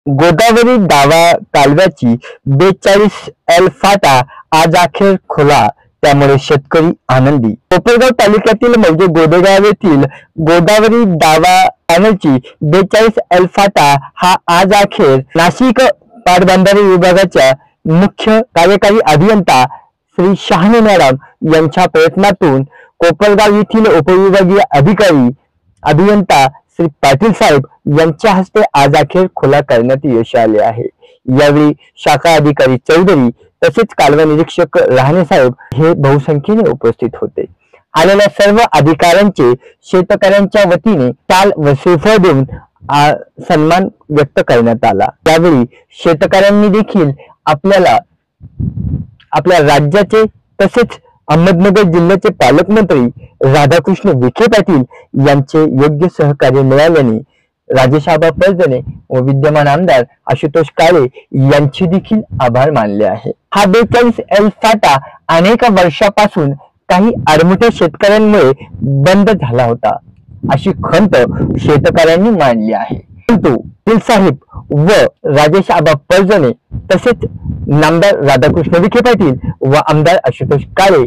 गोदावरी दावा कालव्याची 42L फाटा आज अखेर खुला, त्यामुळे शेतकरी आनंदी। कोपरगाव तालुक्यातील म्हणजे गोदेगाव येथील गोदावरी दावा कॅनलची 42L फाटा हा आज अखेर नाशिक पाटबंधारे विभागाच्या मुख्य कार्यकारी अभियंता श्री शहाणे मॅडम यांच्या प्रयत्नातून कोपरगाव येथील उपविभागीय अधिकारी अभियंता श्री पाटील साहेब यांच्या हस्ते आज अखेर खुला करण्यात यश आले आहे। यावेळी शाखा अधिकारी चौधरी तसेच कालवा निरीक्षक रहाणे साहेब हे बहुसंख्येने उपस्थित होते। आलेल्या सर्व अधिकाऱ्यांचे शेतकऱ्यांच्या वतीने टाल व श्रीफळ देऊन सन्मान व्यक्त करण्यात आला। त्यावेळी शेतकऱ्यांनी देखील आपल्या राज्याचे तसेच अहमदनगर जिल्ह्याचे पालकमंत्री राधाकृष्ण विखे पाटील यांचे योग्य सहकार्य मिळाल्याने राजेशआबा परजणे व विद्यमान आमदार आशुतोष काळे यांचे देखील आभार मानले आहे। हा 42L फाटा अनेक वर्षापासून काही आडमुठ्या शेतकऱ्यांमुळे बंद झाला होता, अशी खंत शेतकऱ्यांनी मांडली आहे। परंतु पाटील साहेब व राजेशआबा परजणे तसेच नामदार राधाकृष्ण विखे पाटील व आमदार आशुतोष काळे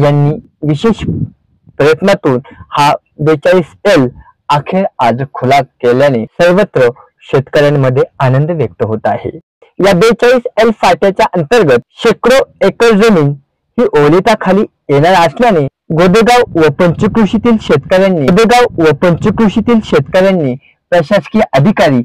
यांनी विशेष प्रयत्नातून हा 42L अखेर आज खुला केल्याने सर्वत्र शेतकऱ्यांमध्ये आनंद व्यक्त होत आहे। या 42L फाट्याच्या अंतर्गत शेकडो एकर जमीन ही ओलिताखाली येणार असल्याने गोदेगाव व पंचक्रोशीतील शेतकऱ्यांनी प्रशासकीय अधिकारी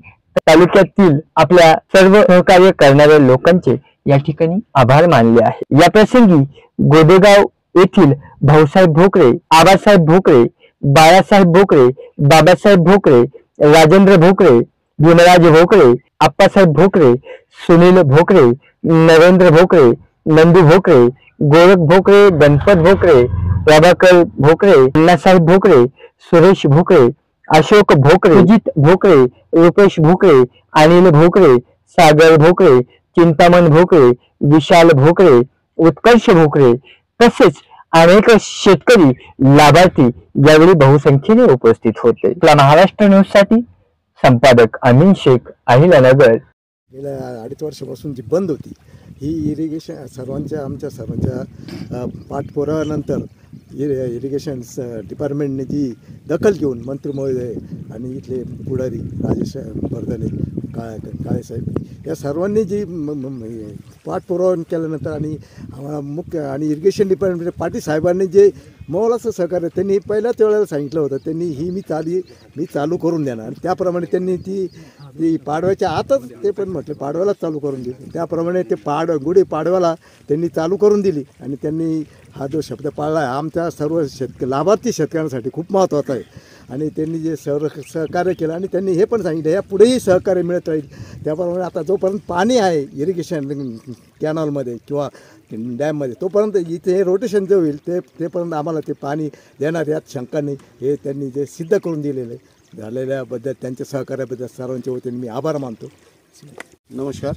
तालुक्यातील आपल्या सर्व सहकार्य करणाऱ्या लोकांचे या ठिकाणी आभार मानले आहे। या प्रसंगी गोदेगाव येथील भाऊसाहेब भोकरे, आबासाहेब भोकरे, बाळासाहेब भोकरे, बाबासाहेब भोकरे, राजेंद्र भोकरे, भीमराज भोकरे, आप्पासाहेब भोकरे, सुनील भोकरे, नरेंद्र भोकरे, नंदू भोकरे, गोरख भोकरे, गणपत भोकरे, प्रभाकर भोकरे, अण्णासाहेब भोकरे, सुरेश भोकरे, अशोक भोकरे, अजित भोकरे, रुपेश भोकरे, अनिल भोकरे, सागर भोकरे, चिंतामण भोकरे, विशाल भोकरे, उत्कर्ष भोकरे तसेच अनेक शेतकरी लाभार्थी यावेळी बहुसंख्येने उपस्थित होते। आपला महाराष्ट्र न्यूज साठी संपादक अमीन शेख, अहिलानगर। गेल्या 2.5 वर्षापासून जी बंद होती ही इरिगेशन आमच्या सर्वांच्या पाठपुराव्यानंतर इरिगेशन डिपार्टमेंटने जी दखल घेऊन मंत्री महोदय आणि इथले पुढारी राजेश परजणे, काळे साहेब या सर्वांनी जी पाठपुरावा केल्यानंतर आणि आम्हाला मुख्य आणि इरिगेशन डिपार्टमेंट पाटील साहेबांनी जे मोलाचं सहकार्य त्यांनी पहिल्याच वेळेला सांगितलं होतं, त्यांनी ही मी चालू करून देणार आणि त्याप्रमाणे त्यांनी ती पाडव्याच्या आतच ते पण म्हटले पाडव्यालाच चालू करून दिली। त्याप्रमाणे ते गुढी पाडव्याला त्यांनी चालू करून दिली आणि त्यांनी हा जो शब्द पाळला आहे आमच्या सर्व लाभार्थी शेतकऱ्यांसाठी खूप महत्त्वाचा आहे आणि त्यांनी जे सहकार्य केलं आणि त्यांनी हे पण सांगितलं या पुढेही सहकार्य मिळत राहील। त्याप्रमाणे आता जोपर्यंत पाणी आहे इरिगेशन कॅनलमध्ये किंवा डॅममध्ये तोपर्यंत इथे हे रोटेशन जे होईल तेपर्यंत आम्हाला ते पाणी देणार यात शंका नाही, हे त्यांनी जे सिद्ध करून दिलेलं आहे। झालेल्याबद्दल त्यांच्या सहकार्याबद्दल सर्वांच्या वतीने मी आभार मानतो। नमस्कार,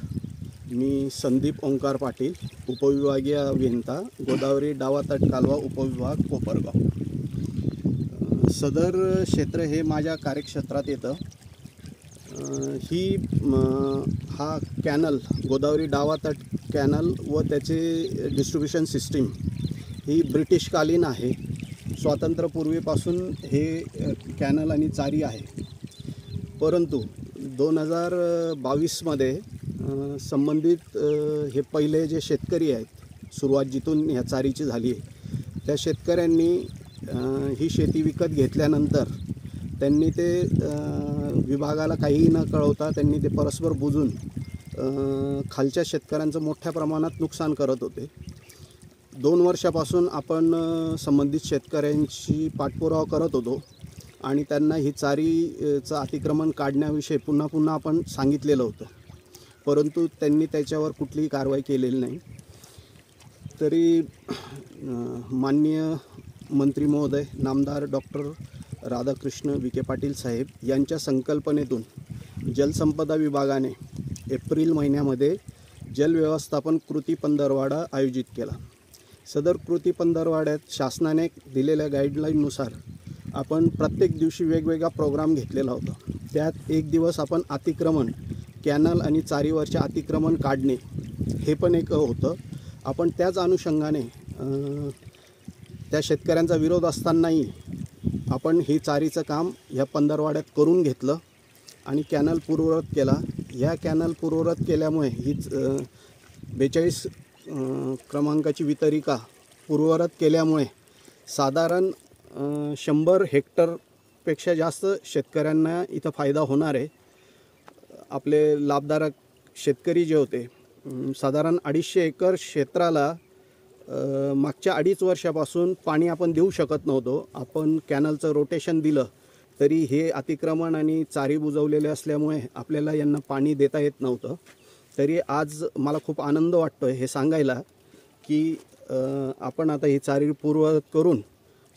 मी संदीप ओंकार पाटील, उपविभागीय अभियंता, गोदावरी डावा तट कालवा उपविभाग कोपरगाव। सदर क्षेत्र हे माझ्या कार्यक्षेत्रात येतं। हा कॅनल गोदावरी डावा तट कॅनल व त्याचे डिस्ट्रीब्युशन सिस्टीम ही ब्रिटिशकालीन आहे। स्वातंत्र्यपूर्वीपासून हे कॅनल आणि चारी आहे, परंतु 2022मध्ये संबंधित हे पहिले जे शेतकरी आहेत सुरुवात जिथून ह्या चारीची झाली आहे त्या शेतकऱ्यांनी ही शेती विकत घेतल्यानंतर त्यांनी ते विभागाला काहीही न कळवता त्यांनी ते परस्पर बुजून खालच्या शेतकऱ्यांचं मोठ्या प्रमाणात नुकसान करत होते। 2 वर्षापासून आपण संबंधित शेतकऱ्यांशी पाठपुरावा करत होतो आणि त्यांना ही चारीचं अतिक्रमण काढण्याविषयी पुन्हा आपण सांगितलेलं होतं, परंतु त्यांनी त्याच्यावर कुठलीही कारवाई केलेली नाही। तरी माननीय मंत्री महोदय नामदार डॉक्टर राधाकृष्ण विखे पाटील साहेब यांच्या संकल्पनेतून जलसंपदा विभागाने एप्रिल महिन्यामध्ये जल व्यवस्थापन कृती पंधरवडा आयोजित केला। सदर कृती पंधरवड्यात शासनाने दिलेल्या गाईडलाईननुसार आपण प्रत्येक दिवशी वेगवेगळा प्रोग्राम घेतलेला होता। त्यात एक दिवस आपण अतिक्रमण कॅनल आणि चारीवरचे अतिक्रमण काढणे हे पण एक होतं. आपण त्याच अनुषंगाने त्या शेतकऱ्यांचा विरोध असतानाही आपण ही चारीचं काम ह्या पंधरवाड्यात करून घेतलं आणि कॅनल पूर्ववत केला. ह्या कॅनल पूर्ववत केल्यामुळे हीच 42 क्रमांकाची वितरिका पूर्ववत केल्यामुळे साधारण 100 हेक्टरपेक्षा जास्त शेतकऱ्यांना इथं फायदा होणार आहे. आपले लाभधारक शेतकरी जे होते साधारण 250 एकर क्षेत्राला मागच्या 2.5 वर्षापासून पाणी आपण देऊ शकत नव्हतो. आपण कॅनलचं रोटेशन दिलं तरी हे अतिक्रमण आणि चारी बुजवलेले असल्यामुळे आपल्याला यांना पाणी देता येत नव्हतं. तरी आज मला खूप आनंद वाटतो आहे हे सांगायला की आपण आता ही चारी पूर्ववत करून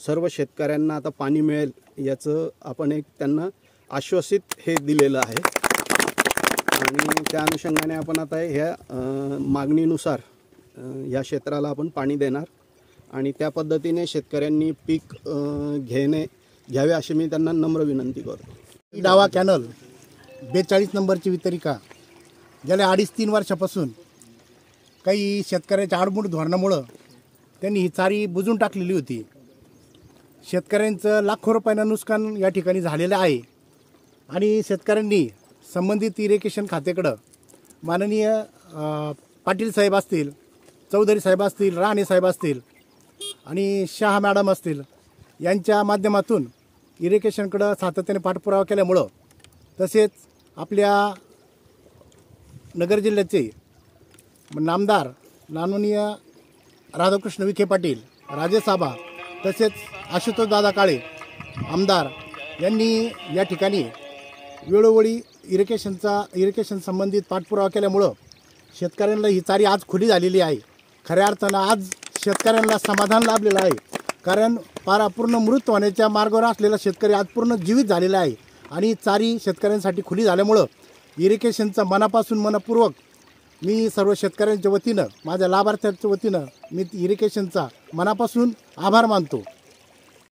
सर्व शेतकऱ्यांना आता पाणी मिळेल याचं आपण एक त्यांना आश्वासित हे दिलेलं आहे. आणि त्या अनुषंगाने आपण आता ह्या मागणीनुसार या क्षेत्राला आपण पाणी देणार आणि त्या पद्धतीने शेतकऱ्यांनी पीक घ्यावे अशी मी त्यांना नम्र विनंती करतो. डावा कॅनल 42 नंबरची वितरिका गेल्या 2.5-3 वर्षापासून काही शेतकऱ्याच्या आडमुठ धोरणामुळं त्यांनी ही चारी बुजून टाकलेली होती. शेतकऱ्यांचं लाखो रुपयांना नुकसान या ठिकाणी झालेलं आहे आणि शेतकऱ्यांनी संबंधित इरिगेशन खात्याकडं माननीय पाटील साहेब असतील, चौधरी साहेब असतील, राणे साहेब असतील आणि शहा मॅडम असतील यांच्या माध्यमातून इरिगेशनकडं सातत्याने पाठपुरावा केल्यामुळं तसेच आपल्या नगर जिल्ह्याचे नामदार माननीय राधाकृष्ण विखे पाटील, राजेसाबा तसेच आशुतोष दादा काळे आमदार यांनी या ठिकाणी वेळोवेळी इरिगेशन संबंधित पाठपुरावा केल्यामुळं शेतकऱ्यांना ही चारी आज खुली झालेली आहे. खऱ्या अर्थानं आज शेतकऱ्यांना समाधान लाभलेलं आहे. कारण पूर्ण मृत होण्याच्या मार्गावर असलेला शेतकरी आज पूर्ण जीवित झालेला आहे आणि चारी शेतकऱ्यांसाठी खुली झाल्यामुळं इरिगेशनचा मनपूर्वक मी सर्व शेतकऱ्यांच्या वतीनं, माझ्या लाभार्थ्यांच्या वतीनं मी इरिगेशनचा मनापासून आभार मानतो.